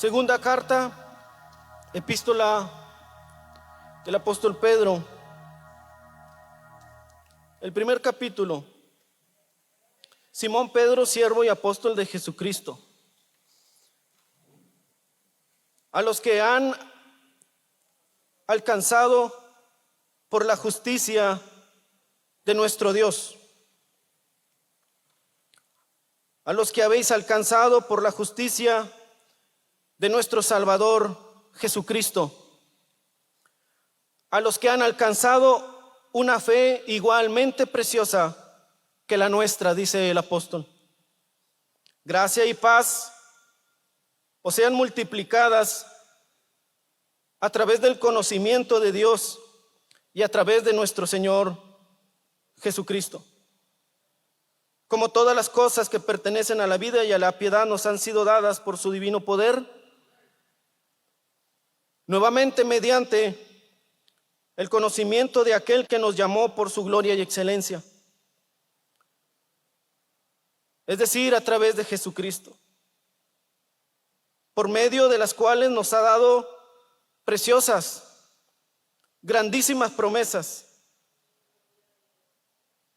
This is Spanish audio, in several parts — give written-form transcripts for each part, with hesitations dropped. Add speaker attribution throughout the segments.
Speaker 1: Segunda carta, epístola del apóstol Pedro, el primer capítulo. Simón Pedro, siervo y apóstol de Jesucristo, a los que han alcanzado por la justicia de nuestro Dios, a los que habéis alcanzado por la justicia de nuestro Salvador Jesucristo, a los que han alcanzado una fe igualmente preciosa que la nuestra, dice el apóstol. Gracia y paz os sean multiplicadas a través del conocimiento de Dios y a través de nuestro Señor Jesucristo. Como todas las cosas que pertenecen a la vida y a la piedad nos han sido dadas por su divino poder, nuevamente mediante el conocimiento de aquel que nos llamó por su gloria y excelencia, es decir, a través de Jesucristo, por medio de las cuales nos ha dado preciosas, grandísimas promesas,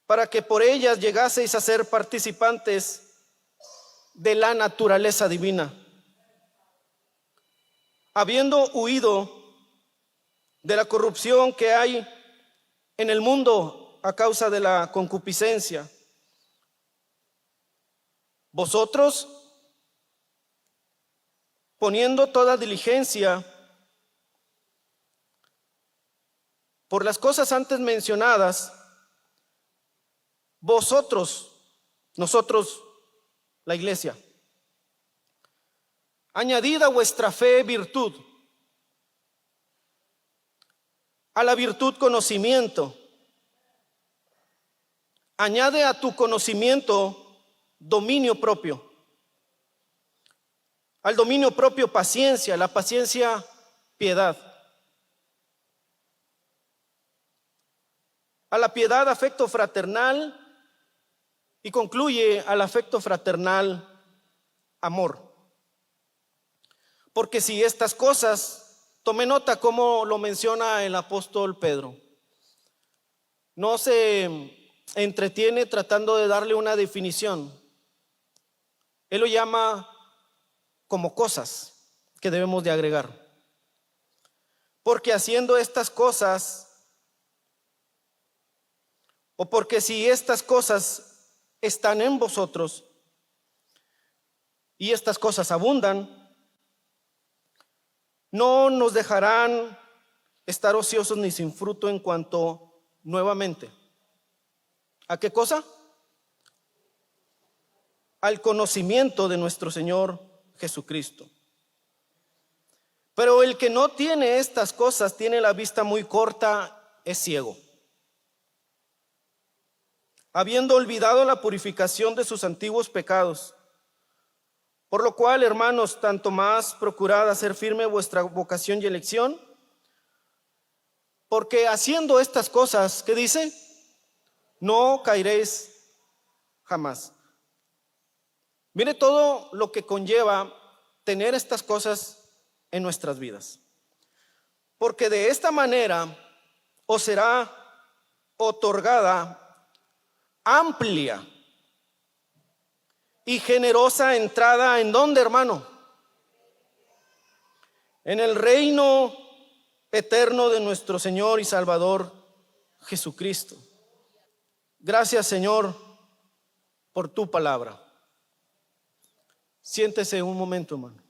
Speaker 1: para que por ellas llegaseis a ser participantes de la naturaleza divina, habiendo huido de la corrupción que hay en el mundo a causa de la concupiscencia. Vosotros, poniendo toda diligencia por las cosas antes mencionadas, nosotros, la iglesia, añadid a vuestra fe virtud, a la virtud conocimiento, añade a tu conocimiento dominio propio, al dominio propio paciencia, la paciencia piedad, a la piedad afecto fraternal y concluye al afecto fraternal amor. Porque si estas cosas, tome nota cómo lo menciona el apóstol Pedro, no se entretiene tratando de darle una definición. Él lo llama como cosas que debemos de agregar. Porque haciendo estas cosas, o porque si estas cosas están en vosotros y estas cosas abundan, no nos dejarán estar ociosos ni sin fruto en cuanto nuevamente. ¿A qué cosa? Al conocimiento de nuestro Señor Jesucristo. Pero el que no tiene estas cosas tiene la vista muy corta, es ciego, habiendo olvidado la purificación de sus antiguos pecados. Por lo cual, hermanos, tanto más procurad hacer firme vuestra vocación y elección, porque haciendo estas cosas, ¿qué dice? No caeréis jamás. Mire todo lo que conlleva tener estas cosas en nuestras vidas. Porque de esta manera os será otorgada amplia y generosa entrada, ¿en dónde, hermano? En el reino eterno de nuestro Señor y Salvador Jesucristo. Gracias, Señor, por tu palabra. Siéntese un momento, hermano.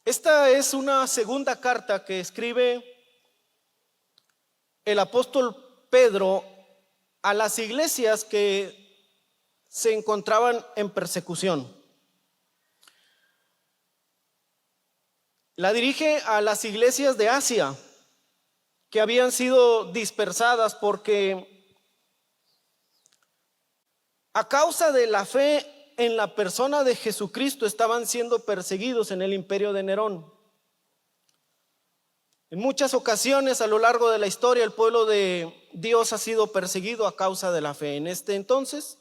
Speaker 1: Esta es una segunda carta que escribe el apóstol Pedro a las iglesias que se encontraban en persecución. La dirige a las iglesias de Asia que habían sido dispersadas porque a causa de la fe en la persona de Jesucristo estaban siendo perseguidos en el imperio de Nerón. En muchas ocasiones a lo largo de la historia el pueblo de Dios ha sido perseguido a causa de la fe. En este entonces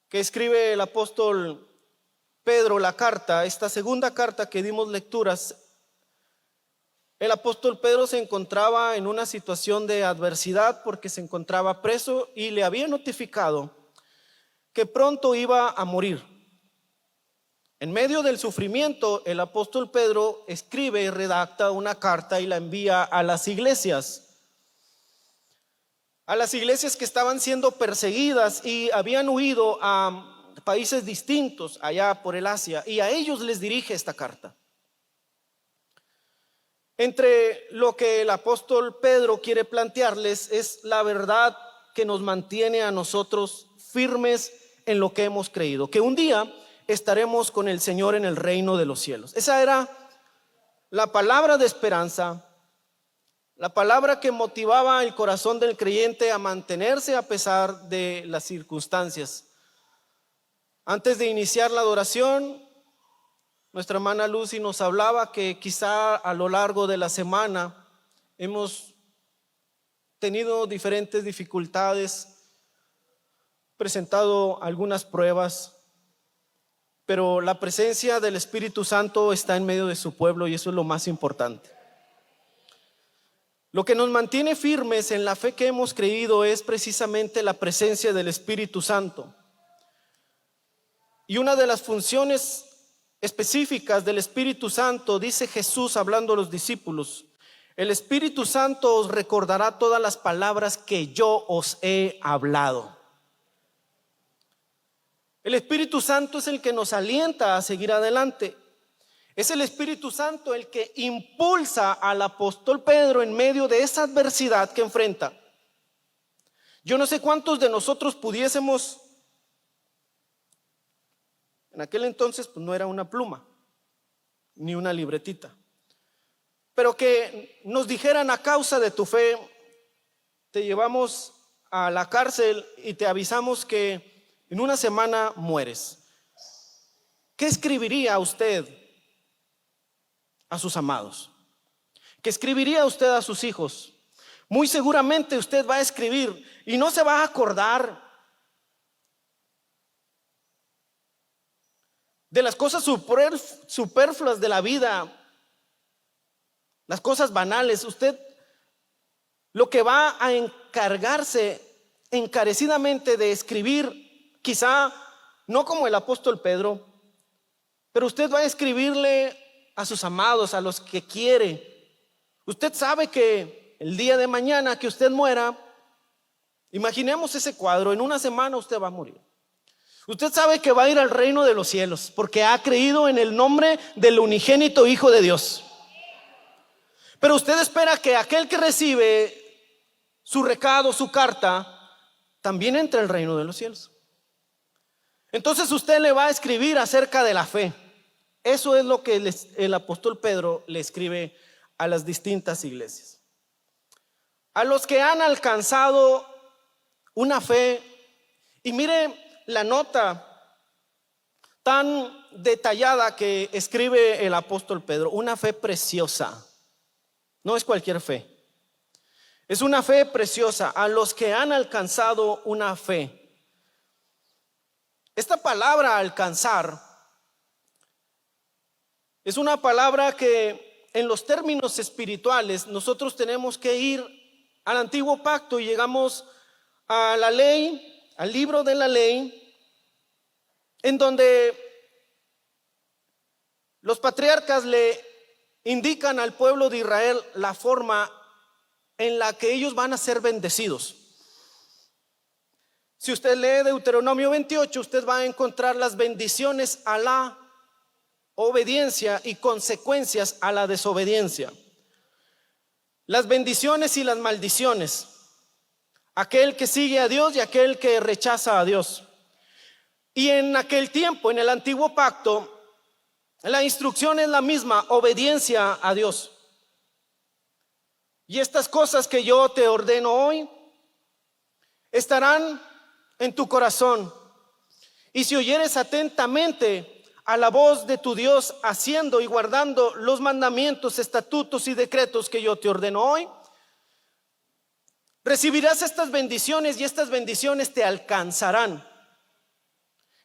Speaker 1: que escribe el apóstol Pedro la carta, esta segunda carta que dimos lecturas, el apóstol Pedro se encontraba en una situación de adversidad porque se encontraba preso y le había notificado que pronto iba a morir. En medio del sufrimiento, el apóstol Pedro escribe y redacta una carta y la envía a las iglesias que estaban siendo perseguidas y habían huido a países distintos allá por el Asia, y a ellos les dirige esta carta. Entre lo que el apóstol Pedro quiere plantearles es la verdad que nos mantiene a nosotros firmes en lo que hemos creído, que un día estaremos con el Señor en el reino de los cielos. Esa era la palabra de esperanza, la palabra que motivaba el corazón del creyente a mantenerse a pesar de las circunstancias. Antes de iniciar la adoración, nuestra hermana Lucy nos hablaba que quizá a lo largo de la semana hemos tenido diferentes dificultades, presentado algunas pruebas, pero la presencia del Espíritu Santo está en medio de su pueblo y eso es lo más importante. Lo que nos mantiene firmes en la fe que hemos creído es precisamente la presencia del Espíritu Santo. Y una de las funciones específicas del Espíritu Santo, dice Jesús hablando a los discípulos: el Espíritu Santo os recordará todas las palabras que yo os he hablado. El Espíritu Santo es el que nos alienta a seguir adelante. Es el Espíritu Santo el que impulsa al apóstol Pedro en medio de esa adversidad que enfrenta. Yo no sé cuántos de nosotros pudiésemos, en aquel entonces pues no era una pluma ni una libretita, pero que nos dijeran: a causa de tu fe te llevamos a la cárcel y te avisamos que en una semana mueres. ¿Qué escribiría usted a sus amados? ¿Qué escribiría usted a sus hijos? Muy seguramente usted va a escribir y no se va a acordar de las cosas superfluas de la vida, las cosas banales. Usted lo que va a encargarse encarecidamente de escribir, quizá no como el apóstol Pedro, pero usted va a escribirle a sus amados, a los que quiere. Usted sabe que el día de mañana que usted muera, imaginemos ese cuadro, en una semana usted va a morir. Usted sabe que va a ir al reino de los cielos porque ha creído en el nombre del unigénito Hijo de Dios. Pero usted espera que aquel que recibe su recado, su carta, también entre al reino de los cielos. Entonces usted le va a escribir acerca de la fe. Eso es lo que el apóstol Pedro le escribe a las distintas iglesias. A los que han alcanzado una fe, y mire la nota tan detallada que escribe el apóstol Pedro: una fe preciosa. No es cualquier fe, es una fe preciosa. A los que han alcanzado una fe. Esta palabra alcanzar es una palabra que en los términos espirituales nosotros tenemos que ir al antiguo pacto y llegamos a la ley, al libro de la ley, en donde los patriarcas le indican al pueblo de Israel la forma en la que ellos van a ser bendecidos. Si usted lee Deuteronomio 28, usted va a encontrar las bendiciones a la obediencia y consecuencias a la desobediencia. Las bendiciones y las maldiciones. Aquel que sigue a Dios y aquel que rechaza a Dios. Y en aquel tiempo, en el antiguo pacto, la instrucción es la misma: obediencia a Dios. Y estas cosas que yo te ordeno hoy estarán en tu corazón. Y si oyeres atentamente a la voz de tu Dios, haciendo y guardando los mandamientos, estatutos y decretos que yo te ordeno hoy, recibirás estas bendiciones y estas bendiciones te alcanzarán.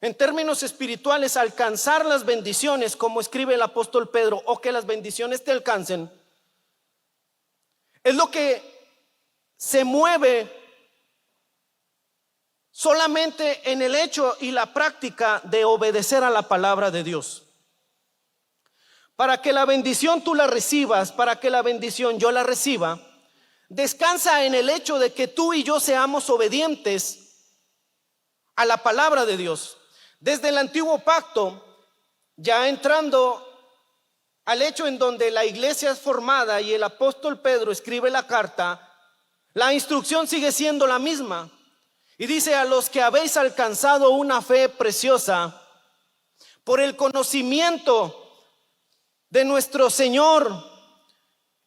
Speaker 1: En términos espirituales, alcanzar las bendiciones, como escribe el apóstol Pedro, o que las bendiciones te alcancen, es lo que se mueve solamente en el hecho y la práctica de obedecer a la palabra de Dios. Para que la bendición tú la recibas, para que la bendición yo la reciba, descansa en el hecho de que tú y yo seamos obedientes a la palabra de Dios. Desde el antiguo pacto, ya entrando al hecho en donde la iglesia es formada y el apóstol Pedro escribe la carta, la instrucción sigue siendo la misma. Y dice: a los que habéis alcanzado una fe preciosa por el conocimiento de nuestro Señor.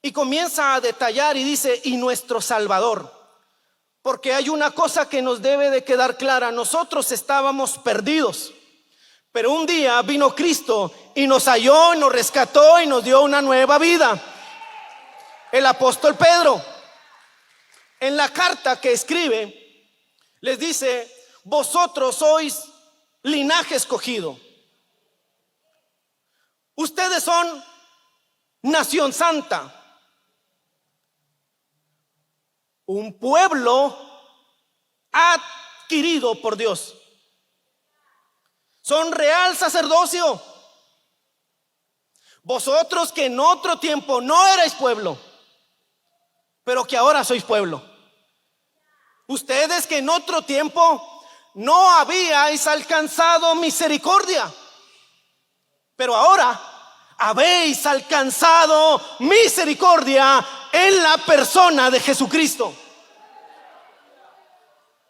Speaker 1: Y comienza a detallar y dice: y nuestro Salvador. Porque hay una cosa que nos debe de quedar clara: nosotros estábamos perdidos, pero un día vino Cristo y nos halló, nos rescató y nos dio una nueva vida. El apóstol Pedro, en la carta que escribe, les dice: vosotros sois linaje escogido, ustedes son nación santa, un pueblo adquirido por Dios, son real sacerdocio. Vosotros que en otro tiempo no erais pueblo, pero que ahora sois pueblo. Ustedes que en otro tiempo no habíais alcanzado misericordia, pero ahora habéis alcanzado misericordia en la persona de Jesucristo.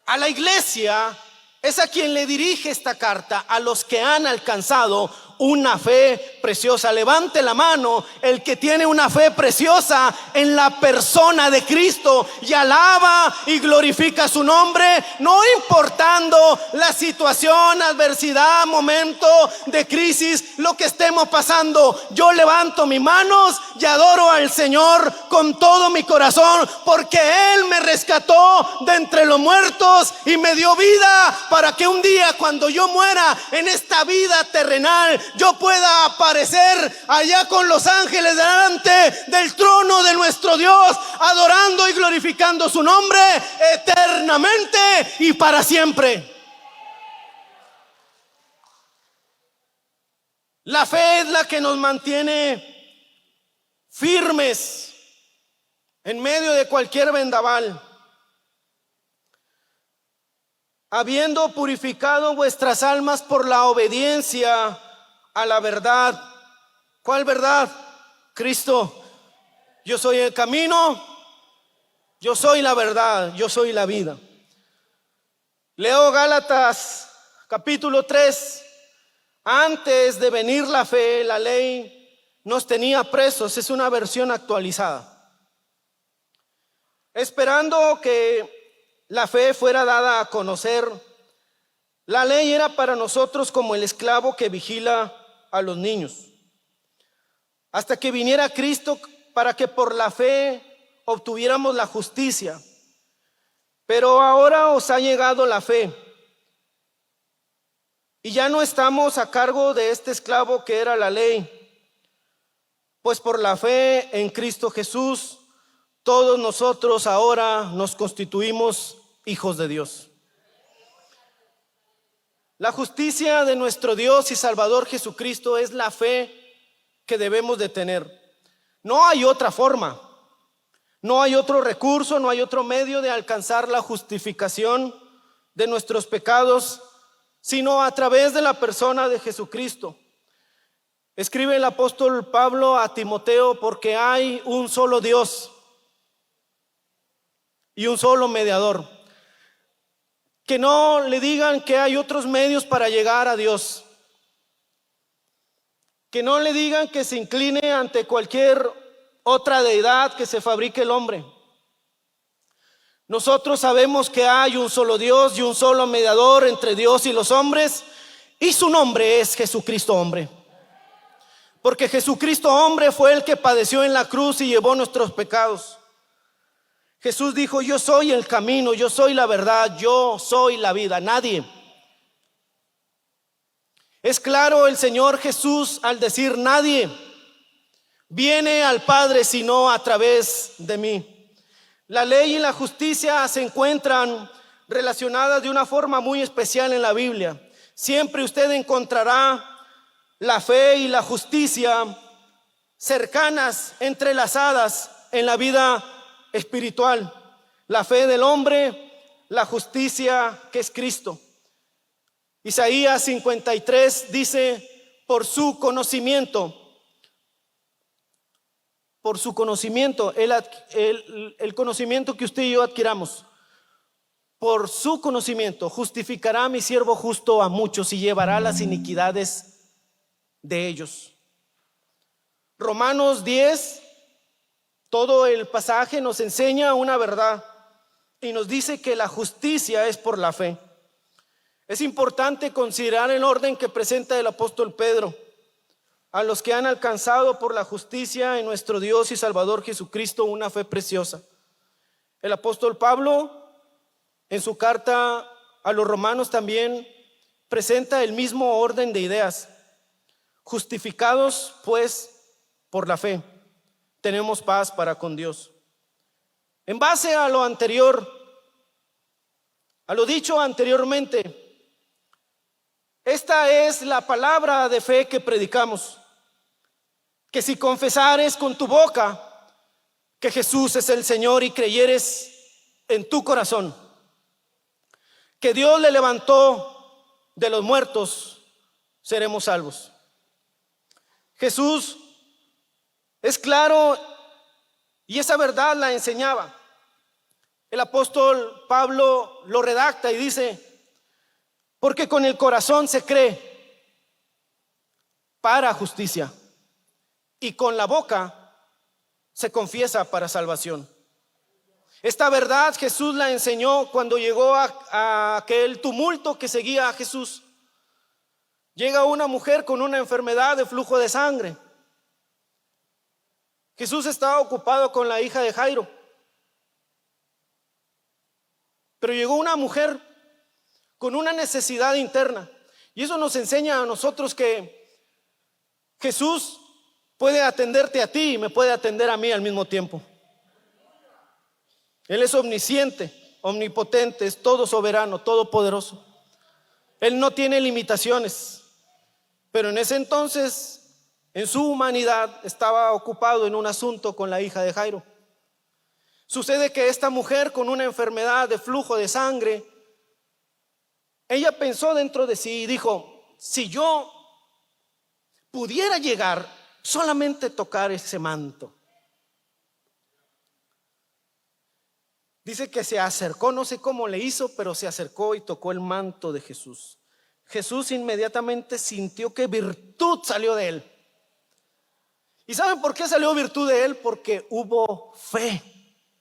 Speaker 1: A la iglesia es a quien le dirige esta carta, a los que han alcanzado una fe preciosa. Levante la mano el que tiene una fe preciosa en la persona de Cristo y alaba y glorifica su nombre, no importando la situación, adversidad, momento de crisis, lo que estemos pasando. Yo levanto mis manos y adoro al Señor con todo mi corazón, porque Él me rescató de entre los muertos y me dio vida para que un día, cuando yo muera en esta vida terrenal, yo pueda aparecer allá con los ángeles delante del trono de nuestro Dios, adorando y glorificando su nombre eternamente y para siempre. La fe es la que nos mantiene firmes en medio de cualquier vendaval. Habiendo purificado vuestras almas por la obediencia a la verdad. ¿Cuál verdad? Cristo. Yo soy el camino, yo soy la verdad, yo soy la vida. Leo Gálatas capítulo 3. Antes de venir la fe, la ley nos tenía presos. Es una versión actualizada. Esperando que la fe fuera dada a conocer, la ley era para nosotros como el esclavo que vigila a los niños, hasta que viniera Cristo para que por la fe obtuviéramos la justicia. Pero ahora os ha llegado la fe, y ya no estamos a cargo de este esclavo que era la ley, pues por la fe en Cristo Jesús, todos nosotros ahora nos constituimos hijos de Dios. La justicia de nuestro Dios y Salvador Jesucristo es la fe que debemos de tener. No hay otra forma, no hay otro recurso, no hay otro medio de alcanzar la justificación de nuestros pecados, sino a través de la persona de Jesucristo. Escribe el apóstol Pablo a Timoteo: porque hay un solo Dios y un solo mediador. Que no le digan que hay otros medios para llegar a Dios. Que no le digan que se incline ante cualquier otra deidad que se fabrique el hombre. Nosotros sabemos que hay un solo Dios y un solo mediador entre Dios y los hombres, y su nombre es Jesucristo hombre. Porque Jesucristo hombre fue el que padeció en la cruz y llevó nuestros pecados. Jesús dijo: yo soy el camino, yo soy la verdad, yo soy la vida. Nadie Es claro el Señor Jesús al decir: nadie viene al Padre sino a través de mí. La ley y la justicia se encuentran relacionadas de una forma muy especial en la Biblia. Siempre usted encontrará la fe y la justicia cercanas, entrelazadas en la vida espiritual. La fe del hombre, la justicia que es Cristo. Isaías 53 dice: por su conocimiento, el conocimiento que usted y yo adquiramos, por su conocimiento justificará mi siervo justo a muchos y llevará las iniquidades de ellos. Romanos 10, todo el pasaje nos enseña una verdad y nos dice que la justicia es por la fe. Es importante considerar el orden que presenta el apóstol Pedro a los que han alcanzado por la justicia en nuestro Dios y Salvador Jesucristo una fe preciosa. El apóstol Pablo, en su carta a los romanos, también presenta el mismo orden de ideas. Justificados pues por la fe, tenemos paz para con Dios. En base a lo anterior, a lo dicho anteriormente, esta es la palabra de fe que predicamos: que si confesares con tu boca que Jesús es el Señor y creyeres en tu corazón que Dios le levantó de los muertos, seremos salvos. Jesús es claro y esa verdad la enseñaba. El apóstol Pablo lo redacta y dice: porque con el corazón se cree para justicia y con la boca se confiesa para salvación. Esta verdad Jesús la enseñó cuando llegó a aquel tumulto que seguía a Jesús. Llega una mujer con una enfermedad de flujo de sangre. Jesús estaba ocupado con la hija de Jairo, pero llegó una mujer con una necesidad interna, y eso nos enseña a nosotros que Jesús puede atenderte a ti y me puede atender a mí al mismo tiempo. Él es omnisciente, omnipotente, es todo soberano, todopoderoso. Él no tiene limitaciones, pero en ese entonces, en su humanidad, estaba ocupado en un asunto con la hija de Jairo. Sucede que esta mujer con una enfermedad de flujo de sangre, ella pensó dentro de sí y dijo: si yo pudiera llegar, solamente tocar ese manto. Dice que se acercó, no sé cómo le hizo, pero se acercó y tocó el manto de Jesús. Jesús inmediatamente sintió que virtud salió de él. ¿Y saben por qué salió virtud de él? Porque hubo fe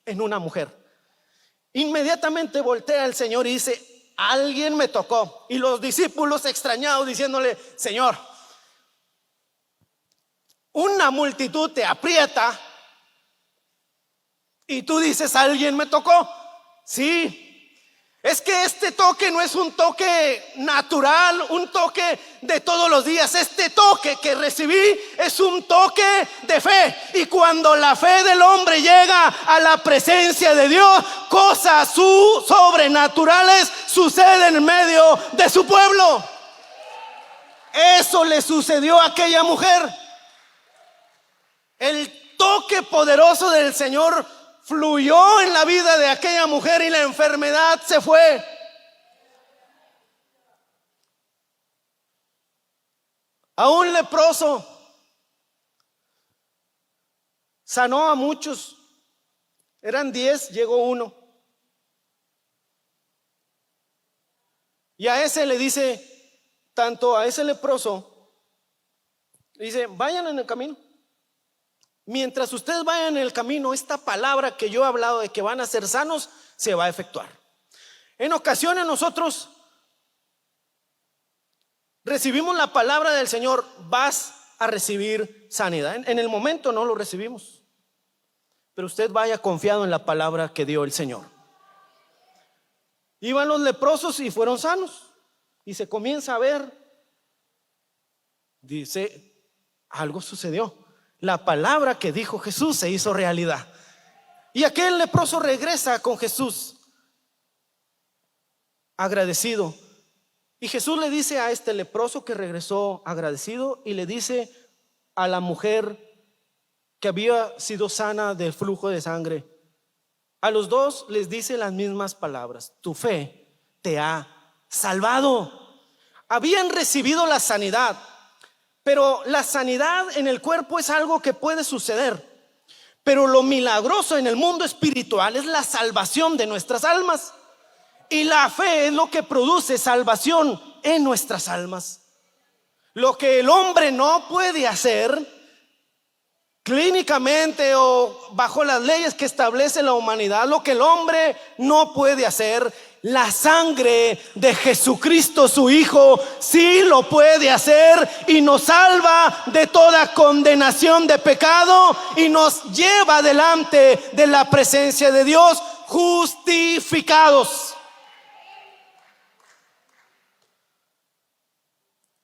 Speaker 1: en una mujer. Inmediatamente voltea al Señor y dice: alguien me tocó. Y los discípulos extrañados diciéndole: Señor, una multitud te aprieta y tú dices: alguien me tocó. Sí, es que este toque no es un toque natural, un toque de todos los días. Este toque que recibí es un toque de fe. Y cuando la fe del hombre llega a la presencia de Dios, cosas sobrenaturales suceden en medio de su pueblo. Eso le sucedió a aquella mujer. El toque poderoso del Señor fluyó en la vida de aquella mujer y la enfermedad se fue. A un leproso sanó a muchos. Eran 10, llegó uno. Y a ese le dice, tanto a ese leproso, le dice: vayan en el camino. Mientras ustedes vayan en el camino, esta palabra que yo he hablado de que van a ser sanos se va a efectuar. En ocasiones nosotros recibimos la palabra del Señor: vas a recibir sanidad. En el momento no lo recibimos, pero usted vaya confiado en la palabra que dio el Señor. Iban los leprosos y fueron sanos, y se comienza a ver dice, algo sucedió. La palabra que dijo Jesús se hizo realidad. Y aquel leproso regresa con Jesús agradecido. Y Jesús le dice a este leproso que regresó agradecido, y le dice a la mujer que había sido sana del flujo de sangre, a los dos les dice las mismas palabras: tu fe te ha salvado. Habían recibido la sanidad, pero la sanidad en el cuerpo es algo que puede suceder, pero lo milagroso en el mundo espiritual es la salvación de nuestras almas. Y la fe es lo que produce salvación en nuestras almas. Lo que el hombre no puede hacer clínicamente o bajo las leyes que establece la humanidad, lo que el hombre no puede hacer, la sangre de Jesucristo su Hijo sí lo puede hacer, y nos salva de toda condenación de pecado y nos lleva delante de la presencia de Dios justificados.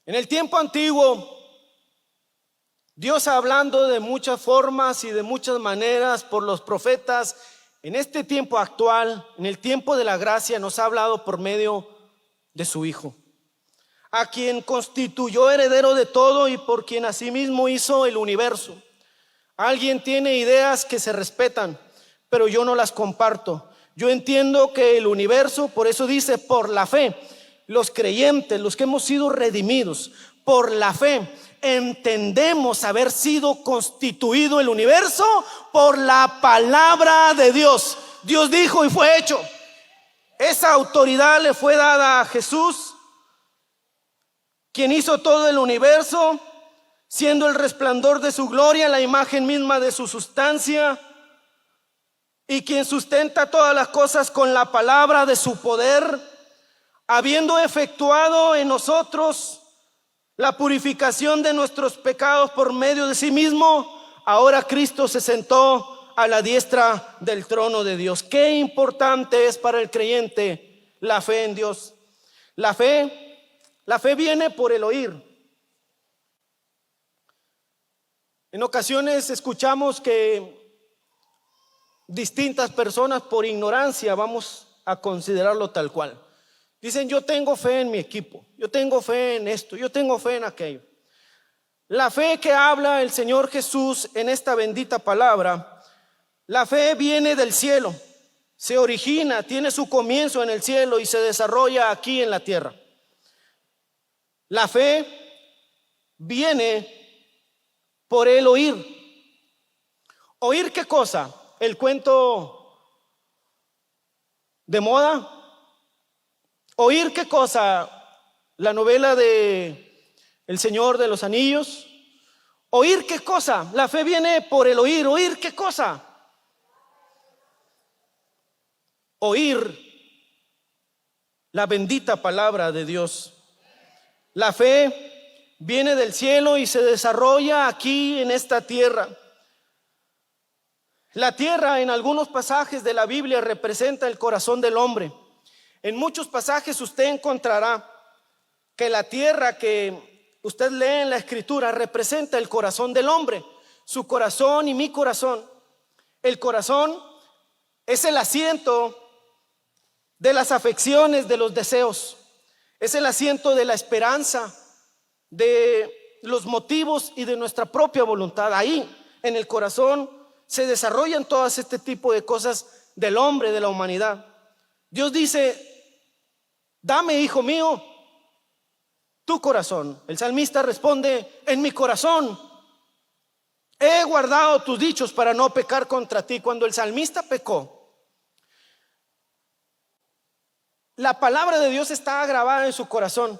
Speaker 1: En el tiempo antiguo, Dios, hablando de muchas formas y de muchas maneras por los profetas, en este tiempo actual, en el tiempo de la gracia, nos ha hablado por medio de su Hijo, a quien constituyó heredero de todo y por quien asimismo hizo el universo. Alguien tiene ideas que se respetan, pero yo no las comparto. Yo entiendo que el universo, por eso dice, por la fe, los creyentes, los que hemos sido redimidos por la fe, entendemos haber sido constituido el universo por la palabra de Dios. Dios dijo y fue hecho. Esa autoridad le fue dada a Jesús, quien hizo todo el universo, siendo el resplandor de su gloria, la imagen misma de su sustancia, y quien sustenta todas las cosas con la palabra de su poder, habiendo efectuado en nosotros la purificación de nuestros pecados por medio de sí mismo. Ahora Cristo se sentó a la diestra del trono de Dios. Qué importante es para el creyente la fe en Dios. La fe viene por el oír. En ocasiones escuchamos que distintas personas, por ignorancia, vamos a considerarlo tal cual, dicen: yo tengo fe en mi equipo, yo tengo fe en esto, yo tengo fe en aquello. La fe que habla el Señor Jesús en esta bendita palabra, la fe viene del cielo, se origina, tiene su comienzo en el cielo y se desarrolla aquí en la tierra. La fe viene por el oír. ¿Oír qué cosa? ¿El cuento de moda? ¿Oír qué cosa? ¿La novela de El Señor de los Anillos? ¿Oír qué cosa? La fe viene por el oír. ¿Oír qué cosa? Oír la bendita palabra de Dios. La fe viene del cielo y se desarrolla aquí en esta tierra. La tierra, en algunos pasajes de la Biblia, representa el corazón del hombre. En muchos pasajes usted encontrará que la tierra que usted lee en la Escritura representa el corazón del hombre, su corazón y mi corazón. El corazón es el asiento de las afecciones, de los deseos, es el asiento de la esperanza, de los motivos y de nuestra propia voluntad. Ahí, en el corazón, se desarrollan todas este tipo de cosas del hombre, de la humanidad. Dios dice: dame, hijo mío, tu corazón. El salmista responde: en mi corazón he guardado tus dichos para no pecar contra ti. Cuando el salmista pecó, la palabra de Dios estaba grabada en su corazón.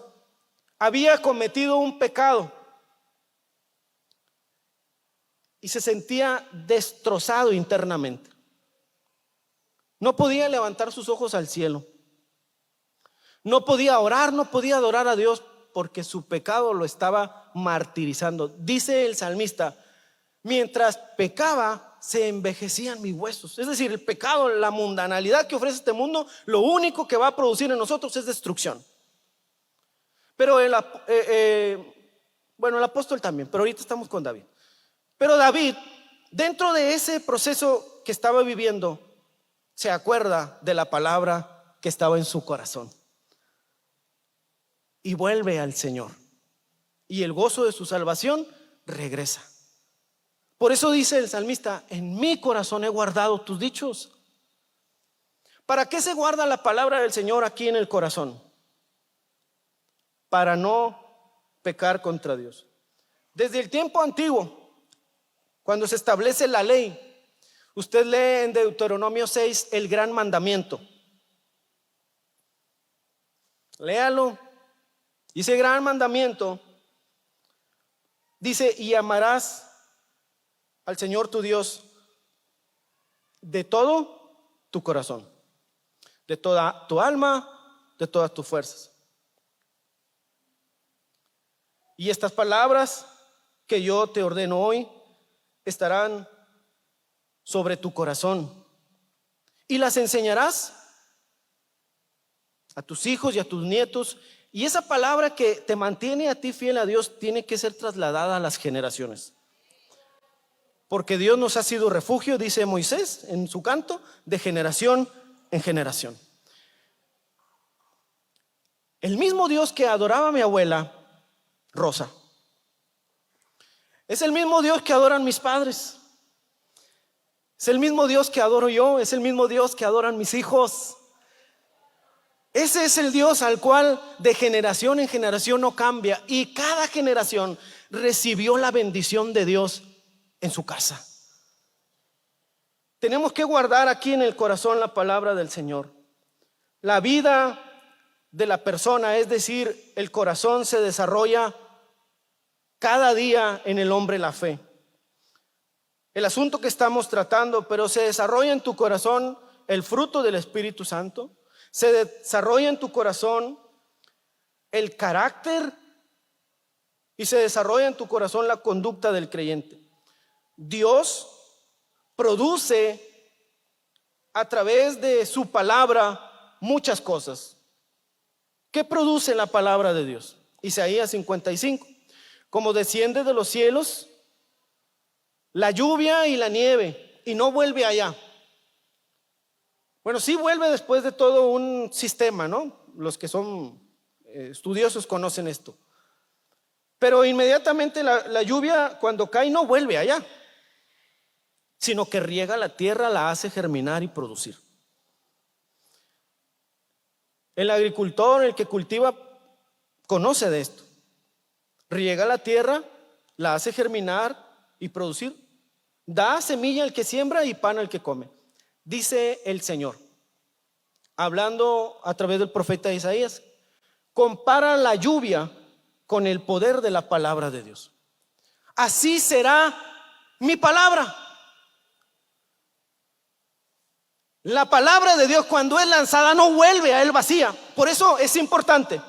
Speaker 1: Había cometido un pecado y se sentía destrozado internamente. No podía levantar sus ojos al cielo, no podía orar, no podía adorar a Dios, porque su pecado lo estaba martirizando. Dice el salmista: mientras pecaba se envejecían mis huesos. Es decir, el pecado, la mundanalidad que ofrece este mundo, lo único que va a producir en nosotros es destrucción. Pero Bueno, el apóstol también, pero ahorita estamos con David. Pero David, dentro de ese proceso que estaba viviendo, se acuerda de la palabra que estaba en su corazón y vuelve al Señor, y el gozo de su salvación regresa. Por eso dice el salmista: en mi corazón he guardado tus dichos. ¿Para qué se guarda la palabra del Señor aquí en el corazón? Para no pecar contra Dios. Desde el tiempo antiguo, cuando se establece la ley, usted lee en Deuteronomio 6 el gran mandamiento. Léalo. Y ese gran mandamiento dice: y amarás al Señor tu Dios de todo tu corazón, de toda tu alma, de todas tus fuerzas. Y estas palabras que yo te ordeno hoy estarán sobre tu corazón, y las enseñarás a tus hijos y a tus nietos. Y esa palabra que te mantiene a ti fiel a Dios tiene que ser trasladada a las generaciones, porque Dios nos ha sido refugio, dice Moisés en su canto, de generación en generación. El mismo Dios que adoraba a mi abuela Rosa es el mismo Dios que adoran mis padres, es el mismo Dios que adoro yo, es el mismo Dios que adoran mis hijos. Ese es el Dios al cual de generación en generación no cambia, y cada generación recibió la bendición de Dios en su casa. Tenemos que guardar aquí en el corazón la palabra del Señor. La vida de la persona, es decir, el corazón, se desarrolla cada día en el hombre la fe. El asunto que estamos tratando, pero se desarrolla en tu corazón el fruto del Espíritu Santo. Se desarrolla en tu corazón el carácter y se desarrolla en tu corazón la conducta del creyente. Dios produce a través de su palabra muchas cosas. ¿Qué produce la palabra de Dios? Isaías 55: como desciende de los cielos la lluvia y la nieve, y no vuelve allá. Bueno, sí vuelve después de todo un sistema, ¿no? Los que son estudiosos conocen esto. Pero inmediatamente la lluvia, cuando cae, no vuelve allá, sino que riega la tierra, la hace germinar y producir. El agricultor, el que cultiva, conoce de esto. Riega la tierra, la hace germinar y producir. Da semilla al que siembra y pan al que come. Dice el Señor, hablando a través del profeta Isaías, compara la lluvia con el poder de la palabra de Dios. Así será mi palabra. La palabra de Dios, cuando es lanzada, no vuelve a él vacía. Por eso es importante.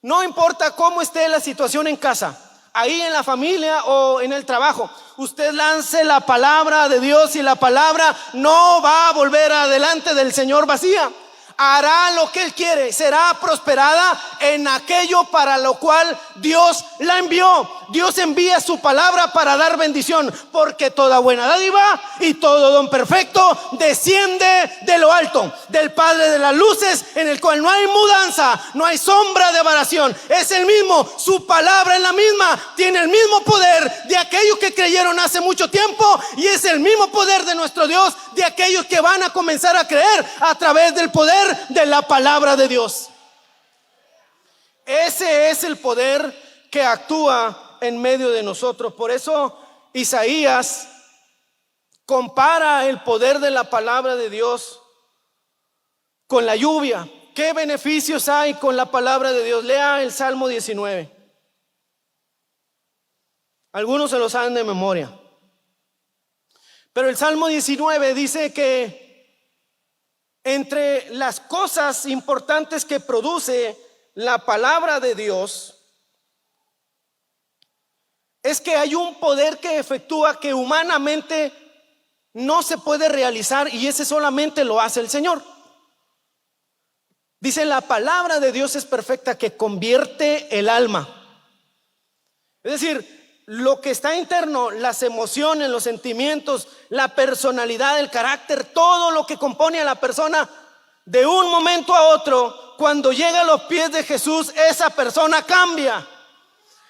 Speaker 1: No importa cómo esté la situación en casa, ahí en la familia o en el trabajo, usted lance la palabra de Dios y la palabra no va a volver adelante del Señor vacía. Hará lo que Él quiere, será prosperada en aquello para lo cual Dios la envió. Dios envía su palabra para dar bendición, porque toda buena dádiva y todo don perfecto desciende de lo alto, del Padre de las luces, en el cual no hay mudanza, no hay sombra de variación. Es el mismo, su palabra es la misma, tiene el mismo poder de aquellos que creyeron hace mucho tiempo, y es el mismo poder de nuestro Dios de aquellos que van a comenzar a creer a través del poder de la palabra de Dios. Ese es el poder que actúa en medio de nosotros. Por eso Isaías compara el poder de la palabra de Dios con la lluvia. ¿Qué beneficios hay con la palabra de Dios? Lea el Salmo 19. Algunos se lo saben de memoria, pero el Salmo 19 dice que entre las cosas importantes que produce la palabra de Dios es que hay un poder que efectúa que humanamente no se puede realizar, y ese solamente lo hace el Señor. Dice: la palabra de Dios es perfecta, que convierte el alma. Es decir, lo que está interno, las emociones, los sentimientos, la personalidad, el carácter, todo lo que compone a la persona, de un momento a otro, cuando llega a los pies de Jesús, esa persona cambia.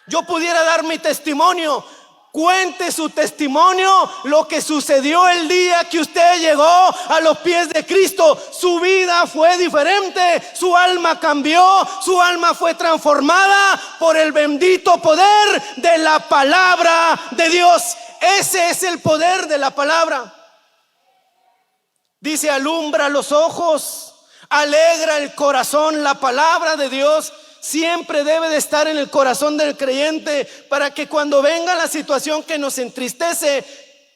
Speaker 1: Yo pudiera dar mi testimonio. Cuente su testimonio, lo que sucedió el día que usted llegó a los pies de Cristo. Su vida fue diferente, su alma cambió, su alma fue transformada por el bendito poder de la palabra de Dios. Ese es el poder de la palabra. Dice, alumbra los ojos, alegra el corazón. La palabra de Dios siempre debe de estar en el corazón del creyente, para que cuando venga la situación que nos entristece,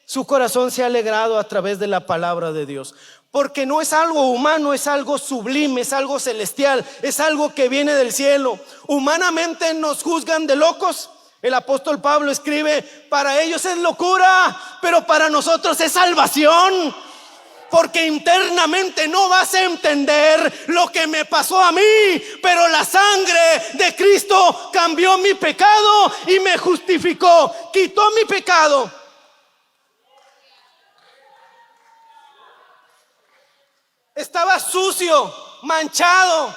Speaker 1: su corazón sea alegrado a través de la palabra de Dios. Porque no es algo humano, es algo sublime, es algo celestial, es algo que viene del cielo. Humanamente nos juzgan de locos. El apóstol Pablo escribe, para ellos es locura, pero para nosotros es salvación. Porque internamente no vas a entender lo que me pasó a mí, pero la sangre de Cristo cambió mi pecado y me justificó, quitó mi pecado. Estaba sucio, manchado,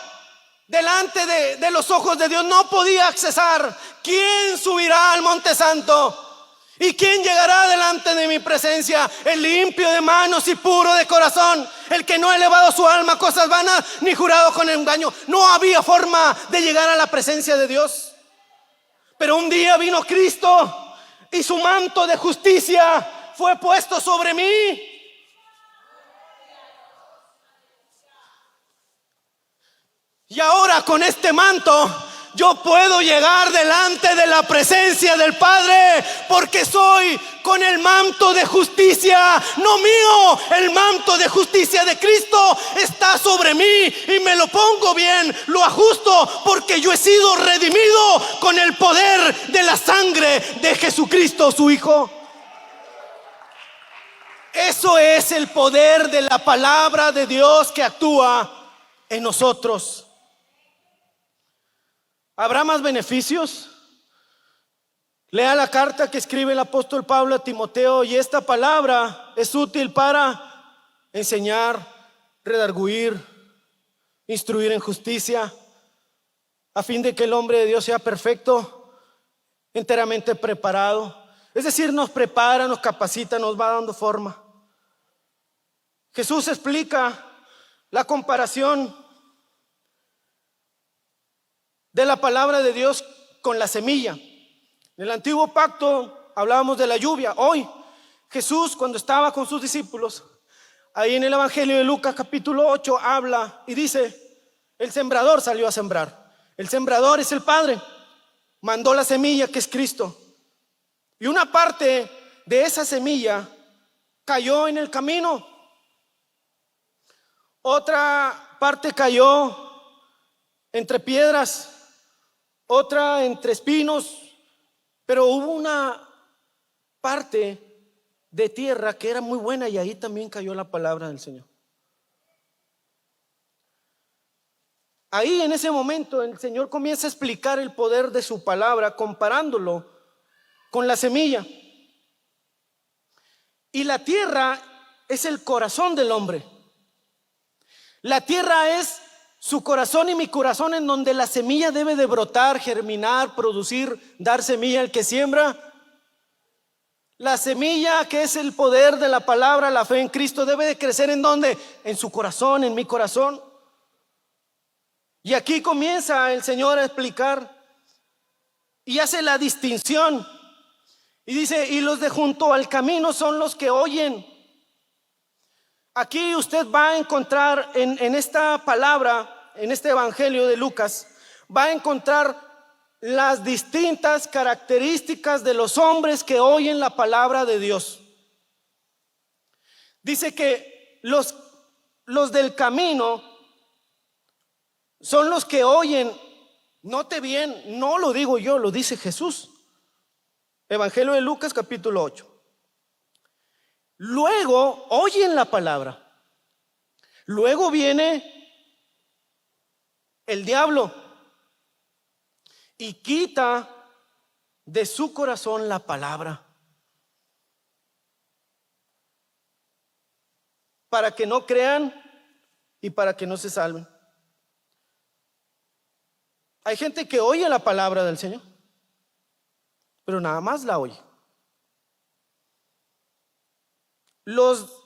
Speaker 1: delante de los ojos de Dios, no podía accesar. ¿Quién subirá al monte santo? ¿Y quién llegará delante de mi presencia? El limpio de manos y puro de corazón, el que no ha elevado su alma a cosas vanas, ni jurado con engaño. No había forma de llegar a la presencia de Dios. Pero un día vino Cristo y su manto de justicia fue puesto sobre mí. Y ahora con este manto yo puedo llegar delante de la presencia del Padre, porque soy con el manto de justicia, no mío, el manto de justicia de Cristo está sobre mí, y me lo pongo bien, lo ajusto, porque yo he sido redimido con el poder de la sangre de Jesucristo, su Hijo. Eso es el poder de la palabra de Dios que actúa en nosotros. ¿Habrá más beneficios? Lea la carta que escribe el apóstol Pablo a Timoteo, y esta palabra es útil para enseñar, redarguir, instruir en justicia, a fin de que el hombre de Dios sea perfecto, enteramente preparado. Es decir, nos prepara, nos capacita, nos va dando forma. Jesús explica la comparación de la palabra de Dios con la semilla. En el antiguo pacto hablábamos de la lluvia. Hoy Jesús, cuando estaba con sus discípulos, ahí en el Evangelio de Lucas capítulo 8, habla y dice, el sembrador salió a sembrar. El sembrador es el Padre, mandó la semilla que es Cristo, y una parte de esa semilla cayó en el camino, otra parte cayó entre piedras, otra entre espinos, pero hubo una parte de tierra que era muy buena, y ahí también cayó la palabra del Señor. Ahí en ese momento el Señor comienza a explicar el poder de su palabra, comparándolo con la semilla. Y la tierra es el corazón del hombre. La tierra es su corazón y mi corazón, en donde la semilla debe de brotar, germinar, producir, dar semilla al que siembra. La semilla, que es el poder de la palabra, la fe en Cristo, debe de crecer ¿en dónde? En su corazón, en mi corazón. Y aquí comienza el Señor a explicar y hace la distinción. Y dice, y los de junto al camino son los que oyen. Aquí usted va a encontrar en esta palabra, en este evangelio de Lucas, va a encontrar las distintas características de los hombres que oyen la palabra de Dios. Dice que los del camino son los que oyen. Note bien, no lo digo yo, lo dice Jesús. Evangelio de Lucas capítulo 8. Luego oyen la palabra. Luego viene el diablo y quita de su corazón la palabra, para que no crean y para que no se salven. Hay gente que oye la palabra del Señor, pero nada más la oye. Los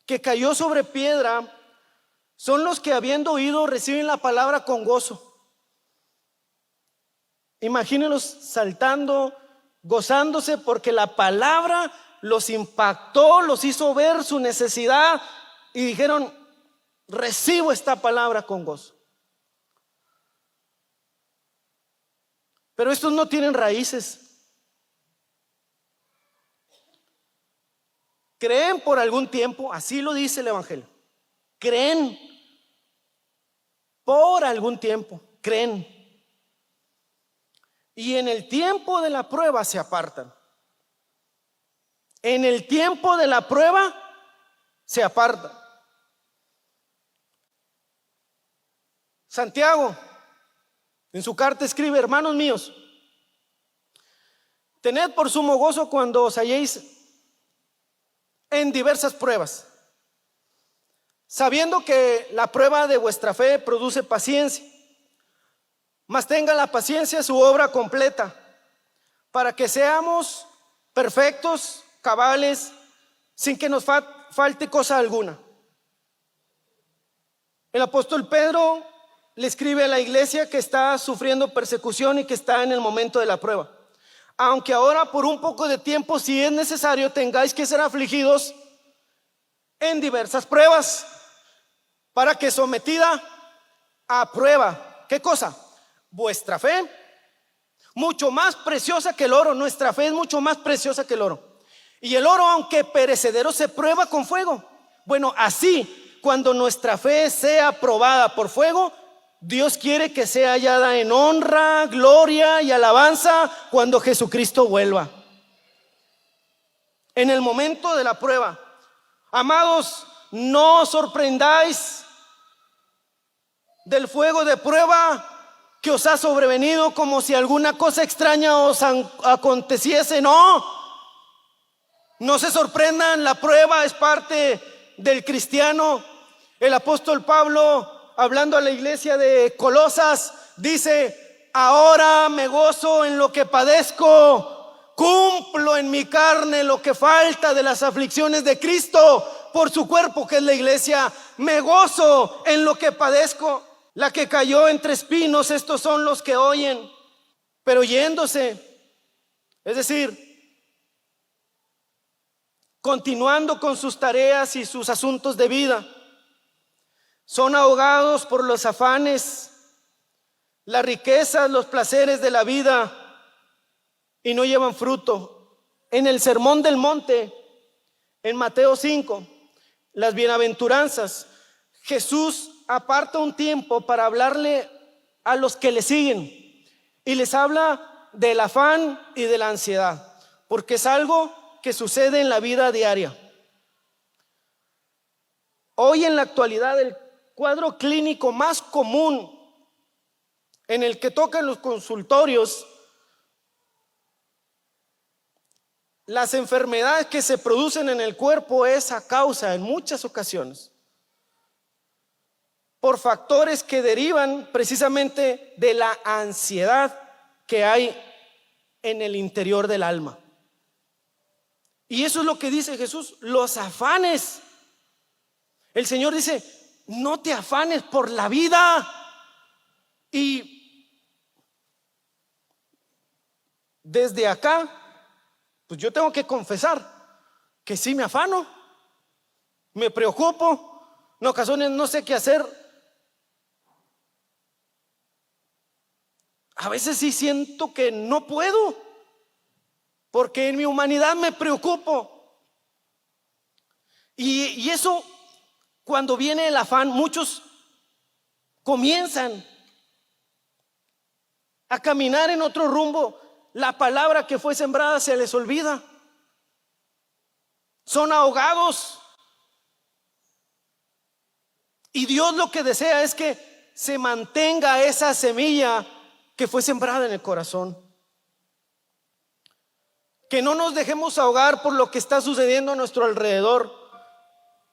Speaker 1: que cayó sobre piedra son los que, habiendo oído, reciben la palabra con gozo. Imagínenlos saltando, gozándose, porque la palabra los impactó, los hizo ver su necesidad y dijeron: recibo esta palabra con gozo. Pero estos no tienen raíces. Creen por algún tiempo, así lo dice el Evangelio. Creen por algún tiempo, creen. Y en el tiempo de la prueba se apartan. En el tiempo de la prueba se apartan. Santiago en su carta escribe: hermanos míos, tened por sumo gozo cuando os halléis en diversas pruebas, sabiendo que la prueba de vuestra fe produce paciencia. Mas tenga la paciencia su obra completa, para que seamos perfectos, cabales, sin que nos falte cosa alguna. El apóstol Pedro le escribe a la iglesia que está sufriendo persecución y que está en el momento de la prueba: aunque ahora por un poco de tiempo, si es necesario, tengáis que ser afligidos en diversas pruebas, para que sometida a prueba, ¿qué cosa? Vuestra fe, mucho más preciosa que el oro. Nuestra fe es mucho más preciosa que el oro. Y el oro, aunque perecedero, se prueba con fuego. Bueno, así, cuando nuestra fe sea probada por fuego, Dios quiere que sea hallada en honra, gloria y alabanza cuando Jesucristo vuelva. En el momento de la prueba, amados, no os sorprendáis del fuego de prueba que os ha sobrevenido como si alguna cosa extraña os aconteciese. No se sorprendan, la prueba es parte del cristiano. El apóstol Pablo, hablando a la iglesia de Colosas, dice: ahora me gozo en lo que padezco, cumplo en mi carne lo que falta de las aflicciones de Cristo por su cuerpo, que es la iglesia. Me gozo en lo que padezco. La que cayó entre espinos, estos son los que oyen, pero yéndose, es decir, continuando con sus tareas y sus asuntos de vida, son ahogados por los afanes, las riquezas, los placeres de la vida, y no llevan fruto. En el Sermón del Monte, en Mateo 5, las bienaventuranzas, Jesús aparta un tiempo para hablarle a los que le siguen y les habla del afán y de la ansiedad, porque es algo que sucede en la vida diaria. Hoy, en la actualidad, el cuadro clínico más común en el que tocan los consultorios, las enfermedades que se producen en el cuerpo, es a causa, en muchas ocasiones, por factores que derivan precisamente de la ansiedad que hay en el interior del alma. Y eso es lo que dice Jesús: los afanes. El Señor dice: no te afanes por la vida. Y desde acá, pues yo tengo que confesar que sí me afano, me preocupo, en ocasiones no sé qué hacer. A veces sí siento que no puedo, porque en mi humanidad me preocupo. Y eso, cuando viene el afán, muchos comienzan a caminar en otro rumbo. La palabra que fue sembrada se les olvida. Son ahogados. Y Dios lo que desea es que se mantenga esa semilla que fue sembrada en el corazón. Que no nos dejemos ahogar por lo que está sucediendo a nuestro alrededor.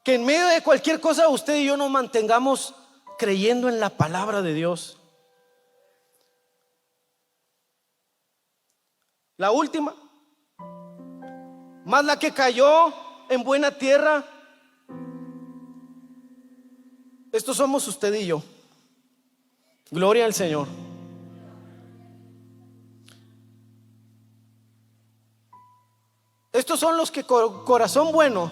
Speaker 1: Que en medio de cualquier cosa usted y yo nos mantengamos creyendo en la palabra de Dios. La última, más la que cayó en buena tierra. Estos somos usted y yo. Gloria al Señor. Estos son los que con corazón bueno,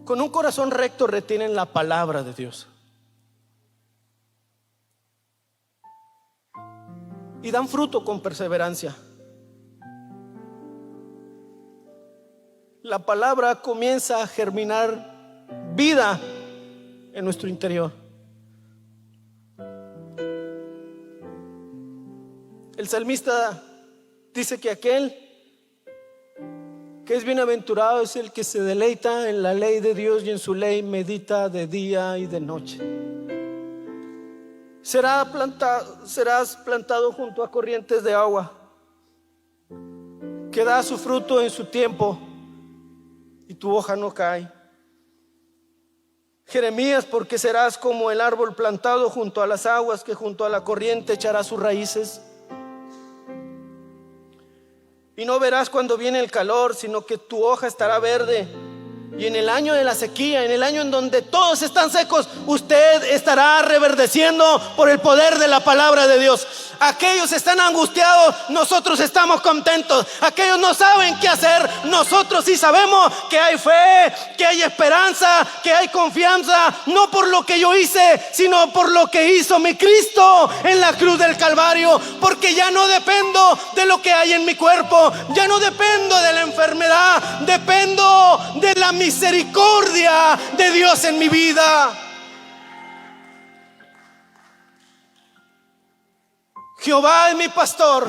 Speaker 1: con un corazón recto, retienen la palabra de Dios y dan fruto con perseverancia. La palabra comienza a germinar vida en nuestro interior. El salmista dice que aquel que es bienaventurado es el que se deleita en la ley de Dios y en su ley medita de día y de noche. Serás plantado junto a corrientes de agua, que da su fruto en su tiempo y tu hoja no cae. Jeremías, porque serás como el árbol plantado junto a las aguas, que junto a la corriente echará sus raíces. Y no verás cuando viene el calor, sino que tu hoja estará verde. Y en el año de la sequía, en el año en donde todos están secos, usted estará reverdeciendo por el poder de la palabra de Dios. Aquellos están angustiados, nosotros estamos contentos. Aquellos no saben qué hacer, nosotros sí sabemos que hay fe, que hay esperanza, que hay confianza. No por lo que yo hice, sino por lo que hizo mi Cristo en la cruz del Calvario. Porque ya no dependo de lo que hay en mi cuerpo, ya no dependo de la enfermedad, dependo de la misericordia de Dios en mi vida. Jehová es mi pastor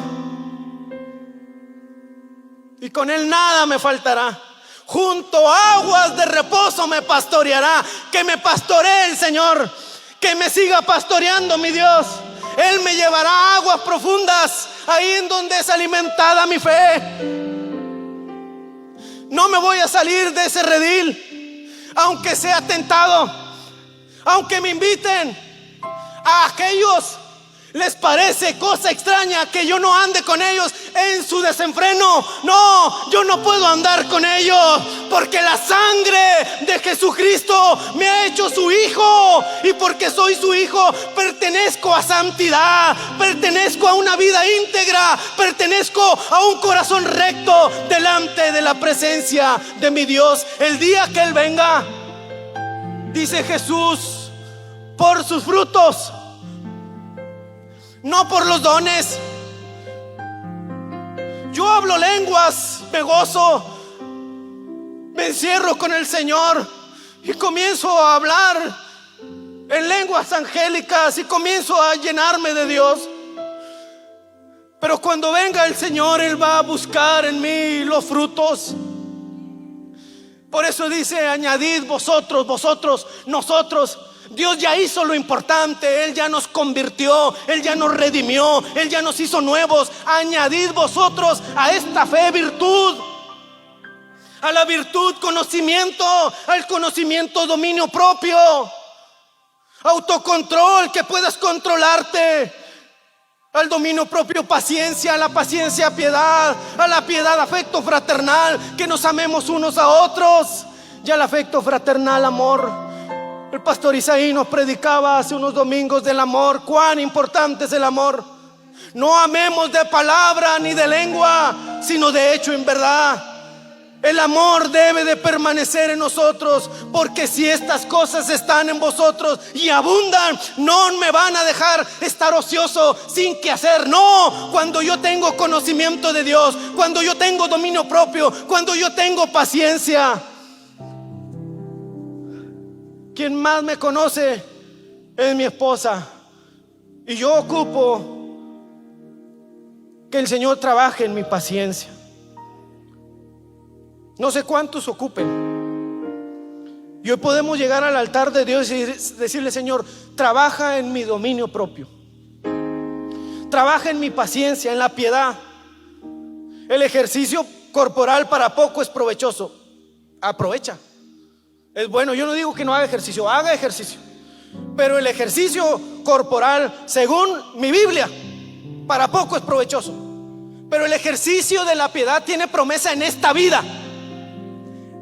Speaker 1: y con él nada me faltará. Junto a aguas de reposo me pastoreará. Que me pastoree el Señor, que me siga pastoreando mi Dios. Él me llevará a aguas profundas, ahí en donde es alimentada mi fe. No me voy a salir de ese redil, aunque sea tentado, aunque me inviten. A aquellos les parece cosa extraña que yo no ande con ellos en su desenfreno. No, yo no puedo andar con ellos, porque la sangre de Jesucristo me ha hecho su hijo. Y porque soy su hijo, pertenezco a santidad, pertenezco a una vida íntegra, pertenezco a un corazón recto delante de la presencia de mi Dios. El día que Él venga, dice Jesús, por sus frutos, no por los dones. Yo hablo lenguas, me gozo, me encierro con el Señor y comienzo a hablar en lenguas angélicas y comienzo a llenarme de Dios. Pero cuando venga el Señor, Él va a buscar en mí los frutos. Por eso dice: añadid vosotros, nosotros. Dios ya hizo lo importante, Él ya nos convirtió, Él ya nos redimió, Él ya nos hizo nuevos. Añadid vosotros a esta fe virtud, a la virtud conocimiento, al conocimiento dominio propio, autocontrol, que puedas controlarte, al dominio propio paciencia, a la paciencia piedad, a la piedad afecto fraternal, que nos amemos unos a otros, y al afecto fraternal amor. El pastor Isaí nos predicaba hace unos domingos del amor. Cuán importante es el amor. No amemos de palabra ni de lengua, sino de hecho en verdad. El amor debe de permanecer en nosotros, porque si estas cosas están en vosotros y abundan, no me van a dejar estar ocioso sin qué hacer. No, cuando yo tengo conocimiento de Dios, cuando yo tengo dominio propio, cuando yo tengo paciencia. Quien más me conoce es mi esposa, y yo ocupo que el Señor trabaje en mi paciencia. No sé cuántos ocupen. Y hoy podemos llegar al altar de Dios y decirle: Señor, trabaja en mi dominio propio, trabaja en mi paciencia, en la piedad. El ejercicio corporal para poco es provechoso. Aprovecha. Es bueno, yo no digo que no haga ejercicio. Pero el ejercicio corporal, según mi Biblia, para poco es provechoso. Pero el ejercicio de la piedad tiene promesa en esta vida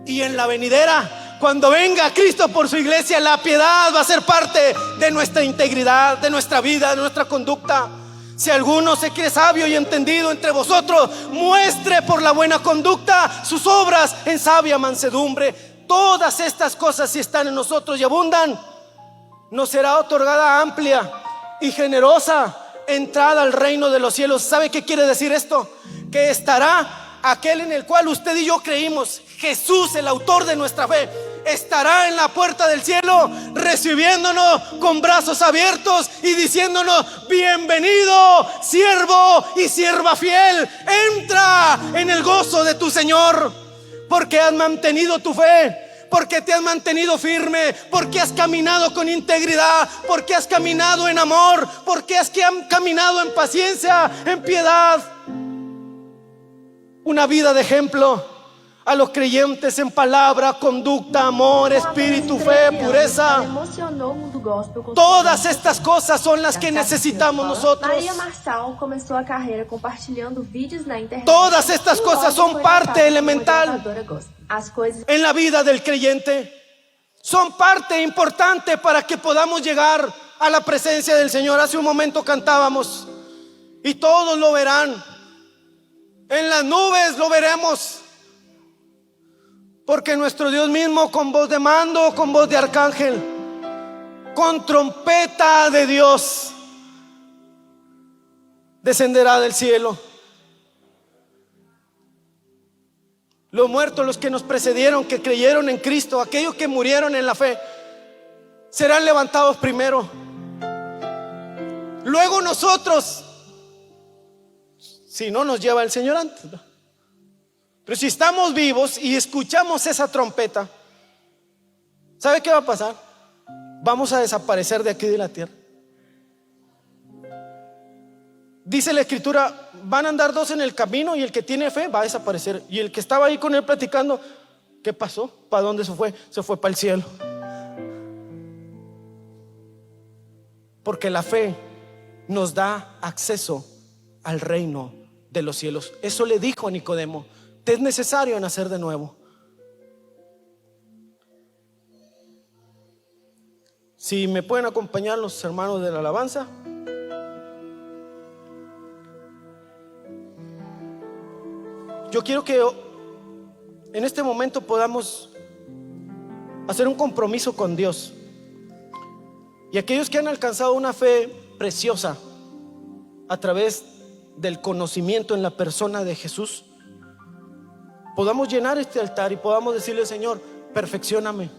Speaker 1: y en la venidera. Cuando venga Cristo por su iglesia, la piedad va a ser parte de nuestra integridad, de nuestra vida, de nuestra conducta. Si alguno se cree sabio y entendido entre vosotros, muestre por la buena conducta sus obras en sabia mansedumbre. Todas estas cosas, si están en nosotros y abundan, nos será otorgada amplia y generosa entrada al reino de los cielos. ¿Sabe qué quiere decir esto? Que estará aquel en el cual usted y yo creímos, Jesús, el autor de nuestra fe, estará en la puerta del cielo recibiéndonos con brazos abiertos y diciéndonos: bienvenido, siervo y sierva fiel, entra en el gozo de tu Señor, porque has mantenido tu fe, porque te has mantenido firme, porque has caminado con integridad, porque has caminado en amor, porque has caminado en paciencia, en piedad. Una vida de ejemplo a los creyentes en palabra, conducta, amor, espíritu, fe, pureza. Todas estas cosas son las que necesitamos nosotros.
Speaker 2: Maria Marçal começou a carreira compartilhando vídeos na internet.
Speaker 1: Todas estas cosas son parte elemental en la vida del creyente. Son parte importante para que podamos llegar a la presencia del Señor. Hace un momento cantábamos: y todos lo verán, en las nubes lo veremos, porque nuestro Dios mismo, con voz de mando, con voz de arcángel, con trompeta de Dios, descenderá del cielo. Los muertos, los que nos precedieron, que creyeron en Cristo, aquellos que murieron en la fe, serán levantados primero. Luego nosotros, si no nos lleva el Señor antes, ¿no? Pero si estamos vivos y escuchamos esa trompeta, ¿sabe qué va a pasar? Vamos a desaparecer de aquí de la tierra. Dice la Escritura: van a andar dos en el camino y el que tiene fe va a desaparecer. Y el que estaba ahí con él platicando, ¿qué pasó? ¿Para dónde se fue? Se fue para el cielo. Porque la fe nos da acceso al reino de los cielos. Eso le dijo a Nicodemo: te es necesario nacer de nuevo. Si me pueden acompañar los hermanos de la alabanza. Yo quiero que en este momento podamos hacer un compromiso con Dios. Y aquellos que han alcanzado una fe preciosa a través del conocimiento en la persona de Jesús, podamos llenar este altar y podamos decirle: Señor, perfeccióname.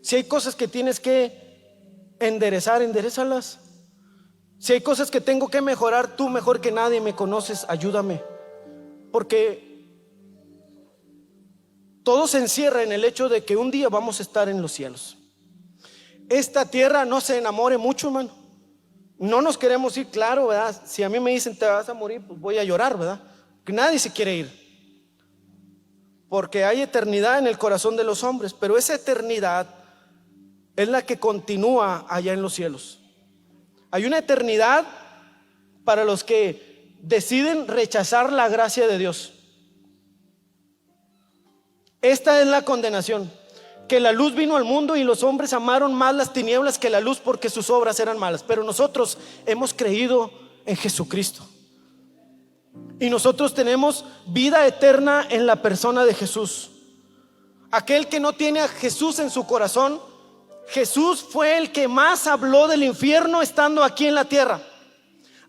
Speaker 1: Si hay cosas que tienes que enderezar, enderézalas. Si hay cosas que tengo que mejorar, tú mejor que nadie me conoces, ayúdame. Porque todo se encierra en el hecho de que un día vamos a estar en los cielos. Esta tierra, no se enamore mucho, hermano. No nos queremos ir, claro, ¿verdad? Si a mí me dicen te vas a morir, pues voy a llorar, ¿verdad? Que nadie se quiere ir, porque hay eternidad en el corazón de los hombres. Pero esa eternidad es la que continúa allá en los cielos. Hay una eternidad para los que deciden rechazar la gracia de Dios. Esta es la condenación: que la luz vino al mundo y los hombres amaron más las tinieblas que la luz, porque sus obras eran malas. Pero nosotros hemos creído en Jesucristo y nosotros tenemos vida eterna en la persona de Jesús. Aquel que no tiene a Jesús en su corazón, Jesús fue el que más habló del infierno estando aquí en la tierra.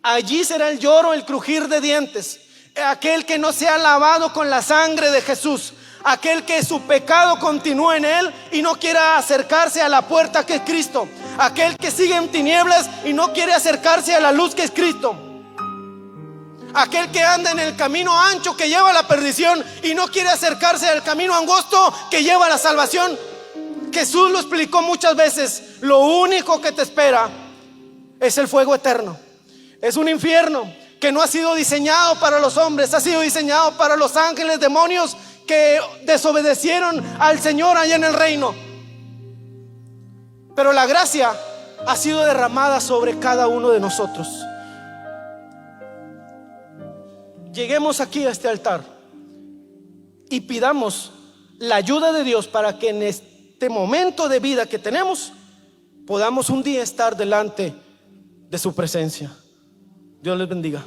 Speaker 1: Allí será el lloro, el crujir de dientes. Aquel que no se ha lavado con la sangre de Jesús, aquel que su pecado continúa en él y no quiera acercarse a la puerta que es Cristo, aquel que sigue en tinieblas y no quiere acercarse a la luz que es Cristo, aquel que anda en el camino ancho que lleva a la perdición y no quiere acercarse al camino angosto que lleva a la salvación. Jesús lo explicó muchas veces: lo único que te espera es el fuego eterno, es un infierno que no ha sido diseñado para los hombres, ha sido diseñado para los ángeles, demonios que desobedecieron al Señor allá en el reino. Pero la gracia ha sido derramada sobre cada uno de nosotros. Lleguemos aquí a este altar y pidamos la ayuda de Dios para que en este momento de vida que tenemos podamos un día estar delante de su presencia. Dios les bendiga.